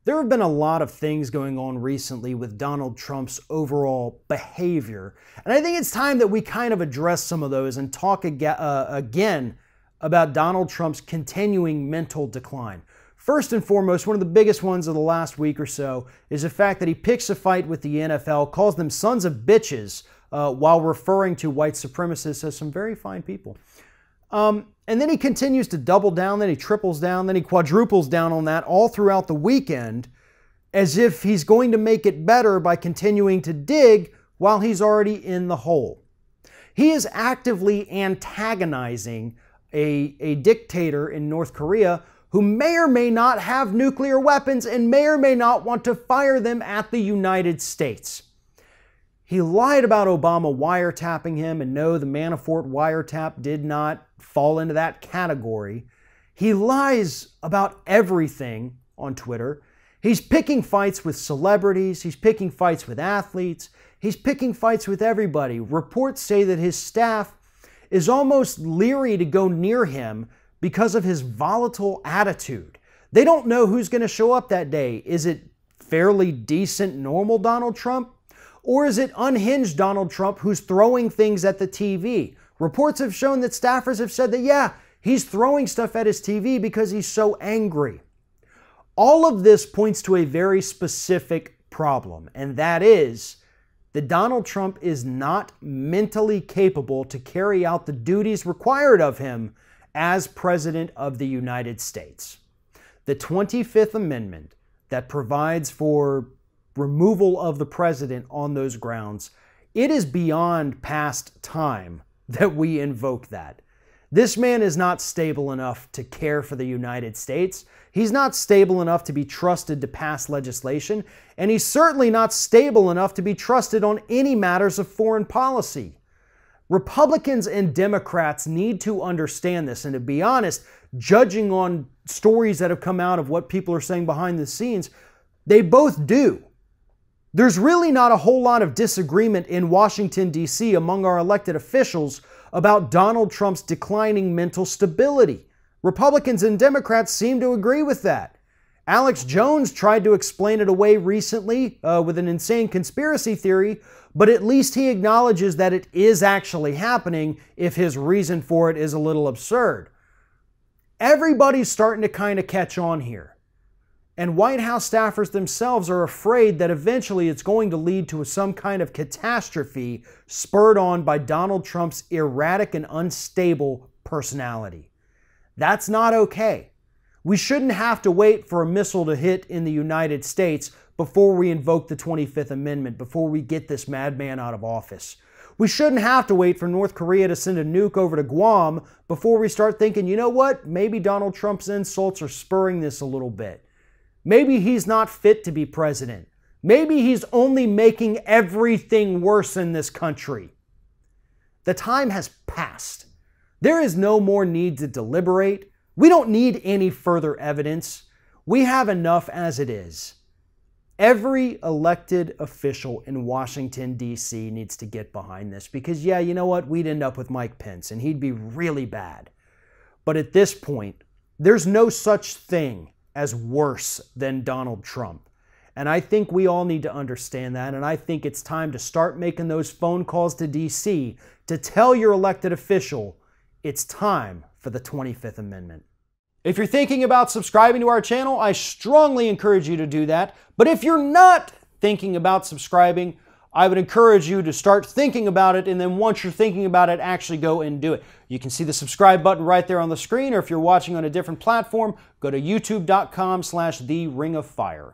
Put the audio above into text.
There have been a lot of things going on recently with Donald Trump's overall behavior, and I think it's time that we kind of address some of those and talk again about Donald Trump's continuing mental decline. First and foremost, one of the biggest ones of the last week or so is the fact that he picks a fight with the NFL, calls them sons of bitches, while referring to white supremacists as some very fine people. And then he continues to double down, then he triples down, then he quadruples down on that all throughout the weekend, as if he's going to make it better by continuing to dig while he's already in the hole. He is actively antagonizing a dictator in North Korea who may or may not have nuclear weapons and may or may not want to fire them at the United States. He lied about Obama wiretapping him, and no, the Manafort wiretap did not fall into that category. He lies about everything on Twitter. He's picking fights with celebrities. He's picking fights with athletes. He's picking fights with everybody. Reports say that his staff is almost leery to go near him because of his volatile attitude. They don't know who's going to show up that day. Is it fairly decent, normal Donald Trump? Or is it unhinged Donald Trump who's throwing things at the TV? Reports have shown that staffers have said that, yeah, he's throwing stuff at his TV because he's so angry. All of this points to a very specific problem, and that is that Donald Trump is not mentally capable to carry out the duties required of him as President of the United States. The 25th Amendment that provides for removal of the president on those grounds, it is beyond past time that we invoke that. This man is not stable enough to care for the United States. He's not stable enough to be trusted to pass legislation, and he's certainly not stable enough to be trusted on any matters of foreign policy. Republicans and Democrats need to understand this, and to be honest, judging on stories that have come out of what people are saying behind the scenes, they both do. There's really not a whole lot of disagreement in Washington, D.C. among our elected officials about Donald Trump's declining mental stability. Republicans and Democrats seem to agree with that. Alex Jones tried to explain it away recently with an insane conspiracy theory, but at least he acknowledges that it is actually happening if his reason for it is a little absurd. Everybody's starting to kind of catch on here. And White House staffers themselves are afraid that eventually it's going to lead to some kind of catastrophe spurred on by Donald Trump's erratic and unstable personality. That's not okay. We shouldn't have to wait for a missile to hit in the United States before we invoke the 25th Amendment, before we get this madman out of office. We shouldn't have to wait for North Korea to send a nuke over to Guam before we start thinking, you know what, maybe Donald Trump's insults are spurring this a little bit. Maybe he's not fit to be president. Maybe he's only making everything worse in this country. The time has passed. There is no more need to deliberate. We don't need any further evidence. We have enough as it is. Every elected official in Washington, D.C. needs to get behind this because, yeah, you know what? We'd end up with Mike Pence and he'd be really bad. But at this point, there's no such thing as worse than Donald Trump. And I think we all need to understand that, and I think it's time to start making those phone calls to D.C. to tell your elected official it's time for the 25th Amendment. If you're thinking about subscribing to our channel, I strongly encourage you to do that. But if you're not thinking about subscribing, I would encourage you to start thinking about it, and then once you're thinking about it, actually go and do it. You can see the subscribe button right there on the screen, or if you're watching on a different platform, go to youtube.com/TheRingOfFire.